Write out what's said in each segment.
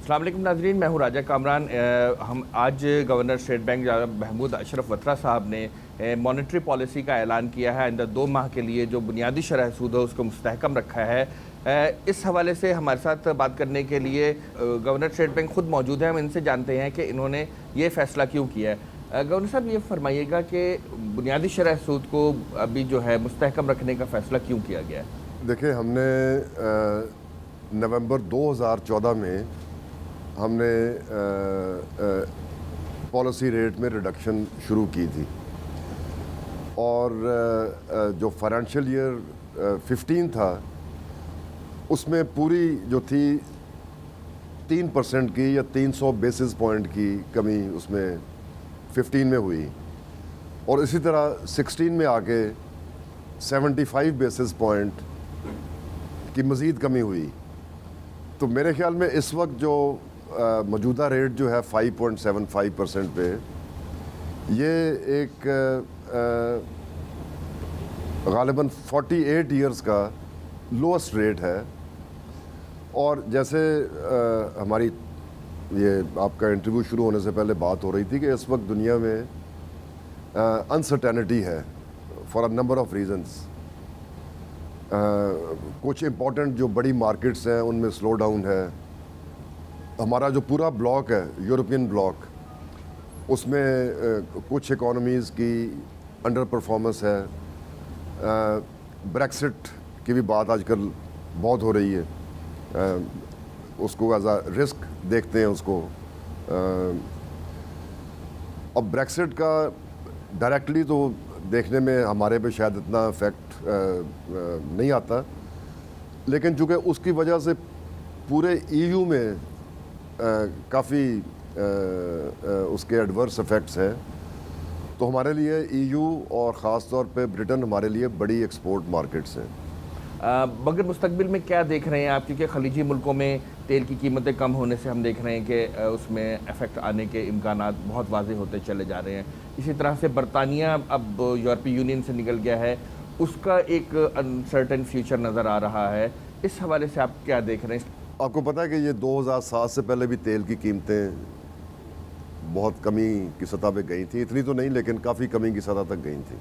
अस्सलाम वालेकुम नाज़रीन, मैं हूँ राजा कामरान। हम आज governor state bank Mahmood Ashraf Vatra साहब ने मॉनेटरी पॉलिसी का ऐलान किया है। आइंदा 2 माह के लिए जो बुनियादी शरह सूद है उसको मुस्तहकम रखा है। इस हवाले से हमारे साथ बात करने के लिए गवर्नर स्टेट बैंक खुद मौजूद हैं। हम इनसे जानते हैं कि इन्होंने ये फ़ैसला क्यों किया है। गवर्नर साहब, ये फरमाइएगा कि बुनियादी शरह सूद को अभी जो है मुस्तहकम रखने का फ़ैसला क्यों किया गया है? देखिए, हमने नवंबर 2014 में हमने पॉलिसी रेट में रिडक्शन शुरू की थी और जो फाइनेंशियल ईयर 15 था उसमें पूरी जो थी 3% की या 300 बेसिस पॉइंट की कमी उसमें 15 में हुई और इसी तरह 16 में आके 75 बेसिस पॉइंट की मज़ीद कमी हुई। तो मेरे ख्याल में इस वक्त जो मौजूदा रेट जो है 5.75% पे, ये एक गालिबन 48 इयर्स का लोएस्ट रेट है। और जैसे हमारी ये आपका इंटरव्यू शुरू होने से पहले बात हो रही थी कि इस वक्त दुनिया में अनसर्टेनिटी है for a number of reasons. कुछ इम्पोर्टेंट जो बड़ी मार्केट्स हैं उनमें स्लो डाउन है। हमारा जो पूरा ब्लॉक है, यूरोपियन ब्लॉक, उसमें कुछ इकोनॉमीज़ की अंडर परफॉर्मेंस है। ब्रेक्सिट की भी बात आजकल बहुत हो रही है, उसको एज अ रिस्क देखते हैं उसको। अब ब्रेक्सिट का डायरेक्टली तो देखने में हमारे पे शायद इतना इफेक्ट नहीं आता, लेकिन चूँकि उसकी वजह से पूरे ईयू में काफ़ी उसके एडवर्स इफ़ेक्ट्स हैं। तो हमारे लिए ईयू और ख़ास तौर पे ब्रिटेन हमारे लिए बड़ी एक्सपोर्ट मार्केट्स हैं। मगर मुस्तकबिल में क्या देख रहे हैं आप? क्योंकि खलीजी मुल्कों में तेल की कीमतें कम होने से हम देख रहे हैं कि उसमें इफ़ेक्ट आने के इम्कानात बहुत वाज़ेह होते चले जा रहे हैं। इसी तरह से बरतानिया अब यूरोपीय यूनियन से निकल गया है, उसका एक अनसर्टेन फ्यूचर नज़र आ रहा है। इस हवाले से आप क्या देख रहे हैं? आपको पता है कि ये 2007 से पहले भी तेल की कीमतें बहुत कमी की सतह पे गई थी, इतनी तो नहीं लेकिन काफ़ी कमी की सतह तक गई थी।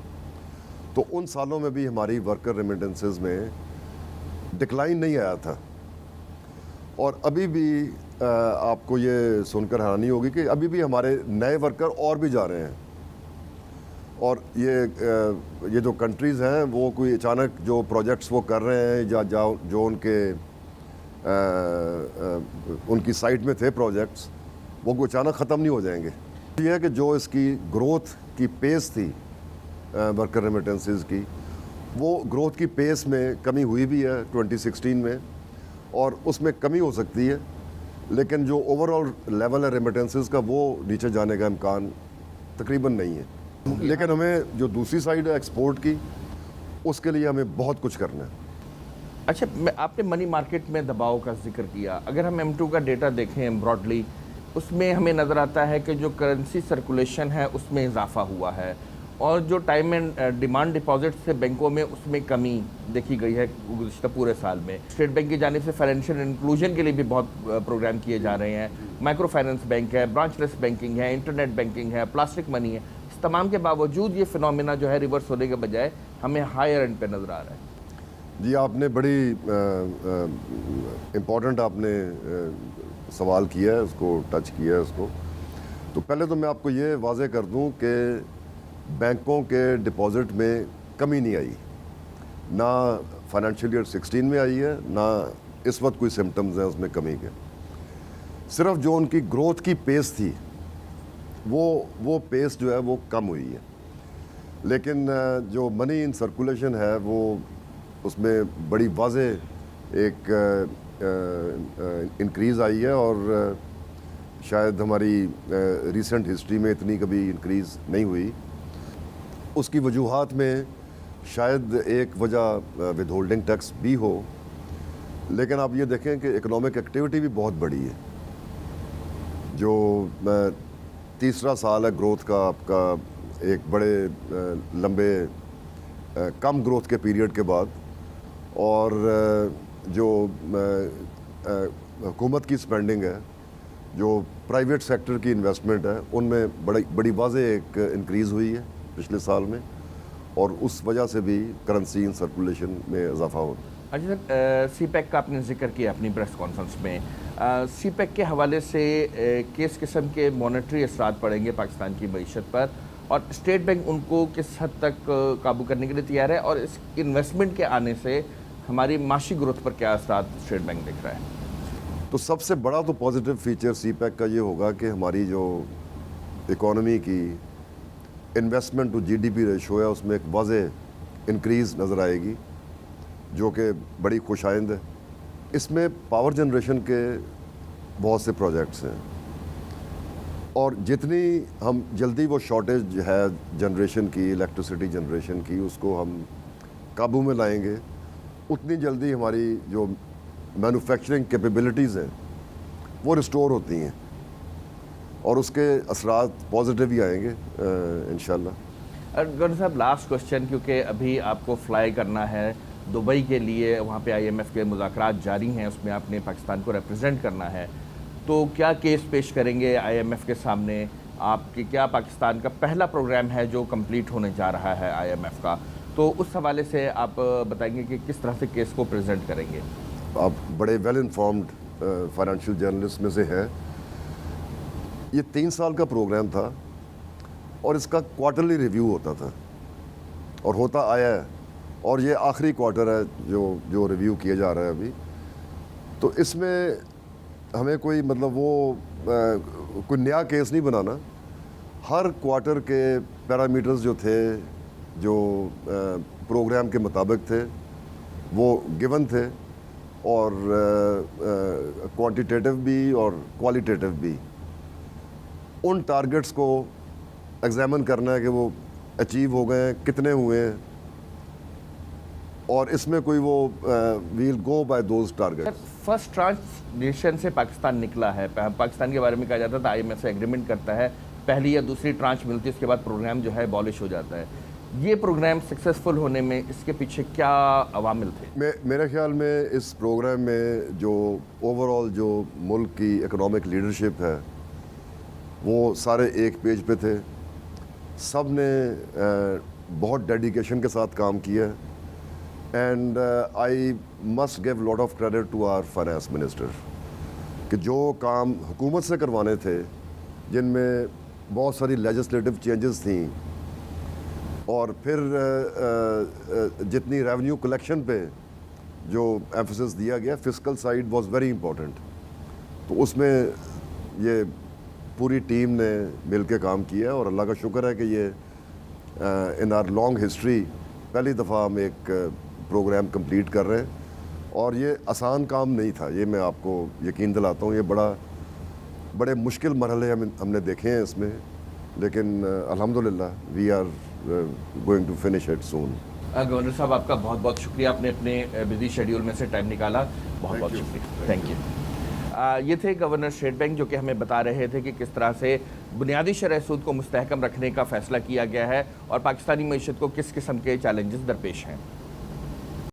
तो उन सालों में भी हमारी वर्कर रेमिटेंसेस में डिक्लाइन नहीं आया था। और अभी भी आपको ये सुनकर हैरानी होगी कि अभी भी हमारे नए वर्कर और भी जा रहे हैं। और ये जो कंट्रीज़ हैं वो कोई अचानक जो प्रोजेक्ट्स वो कर रहे हैं या जो उनकी साइट में थे प्रोजेक्ट्स, वो कोई अचानक ख़त्म नहीं हो जाएंगे। ये है कि जो इसकी ग्रोथ की पेस थी वर्कर रेमिटेंसेस की, वो ग्रोथ की पेस में कमी हुई भी है 2016 में, और उसमें कमी हो सकती है, लेकिन जो ओवरऑल लेवल है रेमिटेंसेस का वो नीचे जाने का इम्कान तकरीबन नहीं है। लेकिन हमें जो दूसरी साइड है एक्सपोर्ट की, उसके लिए हमें बहुत कुछ करना है। अच्छा, आपने मनी मार्केट में दबाव का जिक्र किया। अगर हम M2 का डेटा देखें ब्रॉडली, उसमें हमें नज़र आता है कि जो करेंसी सर्कुलेशन है उसमें इजाफा हुआ है और जो टाइम एंड डिमांड डिपॉजिट से बैंकों में उसमें कमी देखी गई है गुज़श्ता पूरे साल में। स्टेट बैंक की जानिब से फाइनेंशियल इंक्लूजन के लिए भी बहुत प्रोग्राम किए जा रहे हैं। माइक्रो फाइनेंस बैंक है, ब्रांचलेस बैंकिंग है, इंटरनेट बैंकिंग है, प्लास्टिक मनी है। इस तमाम के बावजूद ये फिनोमिना जो है रिवर्स होने के बजाय हमें हायर एंड पे नज़र आ रहा है। जी, आपने बड़ी इम्पोर्टेंट आपने सवाल किया है, उसको टच किया है उसको। तो पहले तो मैं आपको ये वाज़े कर दूं कि बैंकों के डिपॉज़िट में कमी नहीं आई, ना फाइनेंशियल ईयर 16 में आई है, ना इस वक्त कोई सिम्टम्स हैं उसमें कमी के। सिर्फ जो उनकी ग्रोथ की पेस थी वो पेस जो है वो कम हुई है। लेकिन जो मनी इन सर्कुलेशन है वो उसमें बड़ी वाज़ेह एक इंक्रीज़ आई है और शायद हमारी रीसेंट हिस्ट्री में इतनी कभी इंक्रीज़ नहीं हुई। उसकी वजूहात में शायद एक वजह विद होल्डिंग टैक्स भी हो, लेकिन आप ये देखें कि इकोनॉमिक एक्टिविटी भी बहुत बड़ी है। जो तीसरा साल है ग्रोथ का आपका, एक बड़े लंबे कम ग्रोथ के पीरियड के बाद, और जो हुकूमत की स्पेंडिंग है جو پرائیویٹ سیکٹر کی انویسٹمنٹ ہے ان میں بڑی واضح ایک انکریز ہوئی ہے پچھلے سال میں، اور اس وجہ سے بھی کرنسی ان سرکولیشن میں اضافہ ہو۔ اچھا سر، سی پیک کا آپ نے ذکر کیا اپنی پریس کانفرنس میں، سی پیک کے حوالے سے کس قسم کے مانیٹری اثرات پڑیں گے پاکستان کی معیشت پر، اور اسٹیٹ بینک ان کو کس حد تک قابو کرنے کے لیے تیار ہے، اور اس انویسٹمنٹ کے آنے سے ہماری معاشی گروتھ پر کیا اثرات اسٹیٹ بینک دیکھ رہا ہے؟ تو سب سے بڑا تو پازیٹیو فیچر سی پیک کا یہ ہوگا کہ ہماری جو اکانومی کی investment to G D P ratio ہے اس میں ایک واضح انکریز نظر آئے گی، جو کہ بڑی خوش آئند ہے۔ اس میں پاور جنریشن کے بہت سے پروجیکٹس ہیں، اور جتنی ہم جلدی وہ شارٹیج ہے جنریشن کی، الیکٹرسٹی جنریشن کی، اس کو ہم قابو میں لائیں گے، اتنی جلدی ہماری جو مینوفیکچرنگ کیپیبلٹیز ہیں وہ ریسٹور ہوتی ہیں، اور اس کے اثرات پازیٹیو ہی آئیں گے انشاءاللہ۔ گورنر صاحب لاسٹ کوشچن، کیونکہ ابھی آپ کو فلائی کرنا ہے دبئی کے لیے، وہاں پہ آئی ایم ایف کے مذاکرات جاری ہیں، اس میں آپ نے پاکستان کو ریپرزینٹ کرنا ہے، تو کیا کیس پیش کریں گے آئی ایم ایف کے سامنے؟ آپ کی کیا پاکستان کا پہلا پروگرام ہے جو کمپلیٹ ہونے جا رہا ہے آئی ایم ایف کا، تو اس حوالے سے آپ بتائیں گے کہ کس طرح سے کیس کو پریزنٹ کریں گے؟ آپ بڑے ویل انفارمڈ فائنینشیل جرنلسٹ میں سے ہیں۔ یہ 3 سال کا پروگرام تھا، اور اس کا کوارٹرلی ریویو ہوتا تھا اور ہوتا آیا ہے، اور یہ آخری کوارٹر ہے جو ریویو کیا جا رہا ہے ابھی۔ تو اس میں ہمیں کوئی مطلب وہ کوئی نیا کیس نہیں بنانا، ہر کوارٹر کے پیرامیٹرز جو تھے، جو پروگرام کے مطابق تھے، وہ گیون تھے، اور کوانٹیٹیو بھی اور کوالیٹیٹیو بھی۔ ان ٹارگٹس کو ایگزامن کرنا ہے کہ وہ اچیو ہو گئے ہیں، کتنے ہوئے ہیں، اور اس میں کوئی وہ we'll go by those target. First tranche سے پاکستان نکلا ہے، پاکستان کے بارے میں کہا جاتا تھا آئی ایم ایف سے ایگریمنٹ کرتا ہے، پہلی یا دوسری ٹرانچ ملتی ہے، اس کے بعد پروگرام جو ہے abolish ہو جاتا ہے۔ یہ پروگرام سکسیسفل ہونے میں اس کے پیچھے کیا عوامل تھے؟ میرے خیال میں اس پروگرام میں جو اوور آل جو ملک کی اکنامک لیڈرشپ ہے وہ سارے ایک پیج پہ تھے، سب نے بہت ڈیڈیکیشن کے ساتھ کام کیا ہے، and I must give lot of credit to our finance minister کہ جو کام حکومت سے کروانے تھے، جن میں بہت ساری لیجسلیٹو چینجز تھیں، اور پھر جتنی ریونیو کلیکشن پہ جو ایمفسس دیا گیا، fiscal side was very important, تو اس میں یہ پوری ٹیم نے مل کے کام کیا ہے، اور اللہ کا شکر ہے کہ یہ ان آر لانگ ہسٹری پہلی دفعہ ہم ایک پروگرام کمپلیٹ کر رہے ہیں، اور یہ آسان کام نہیں تھا، یہ میں آپ کو یقین دلاتا ہوں۔ یہ بڑے مشکل مرحلے ہم نے دیکھے ہیں اس میں، لیکن الحمدللہ we are going to finish it soon. Governor صاحب آپ کا بہت بہت شکریہ، آپ نے اپنے بزی شیڈیول میں سے ٹائم نکالا، بہت بہت شکریہ، تھینک یو۔ یہ تھے گورنر اسٹیٹ بینک، جو کہ ہمیں بتا رہے تھے کہ کس طرح سے بنیادی شرح سود کو مستحکم رکھنے کا فیصلہ کیا گیا ہے، اور پاکستانی معیشت کو کس قسم کے چیلنجز درپیش ہیں۔